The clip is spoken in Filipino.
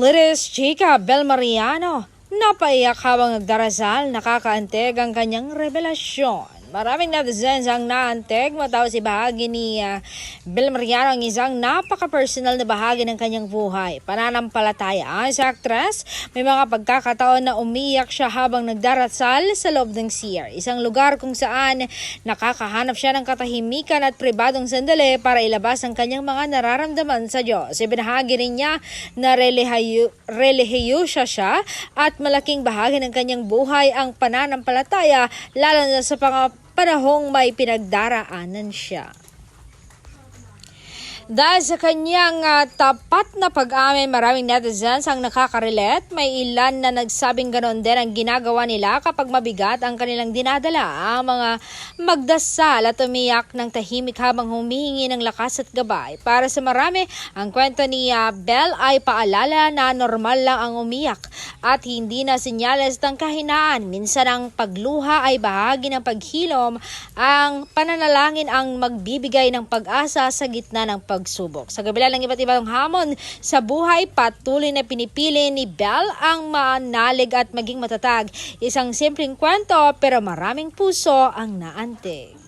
Litis Chica Bel Mariano, napaiyak habang nagdarasal, nakakaanteg ang kanyang revelasyon. Maraming netizens ang naanteg matapos ibahagi ni Bel Mariano ang isang napaka-personal na bahagi ng kanyang buhay. Pananampalataya sa aktres, may mga pagkakataon na umiyak siya habang nagdarasal sa loob ng CR. Isang lugar kung saan nakakahanap siya ng katahimikan at pribadong sandali para ilabas ang kanyang mga nararamdaman sa Diyos. Ibinahagi rin niya na relihiyosya siya at malaking bahagi ng kanyang buhay ang pananampalataya, lalo na sa panahong may pinagdaraanan siya. Dahil sa kanyang tapat na pag-amin, maraming netizens ang nakaka-relate. May ilan na nagsabing ganoon din ang ginagawa nila kapag mabigat ang kanilang dinadala. Ang mga magdasal at umiyak ng tahimik habang humihingi ng lakas at gabay. Para sa marami, ang kwento ni Bel ay paalala na normal lang ang umiyak at hindi na senyales ng kahinaan. Minsan ang pagluha ay bahagi ng paghilom. Ang pananalangin ang magbibigay ng pag-asa sa gitna ng pagsubok. Sa kabila ng iba't ibang hamon sa buhay, patuloy na pinipili ni Bel ang manalig at maging matatag. Isang simpleng kwento pero maraming puso ang naantig.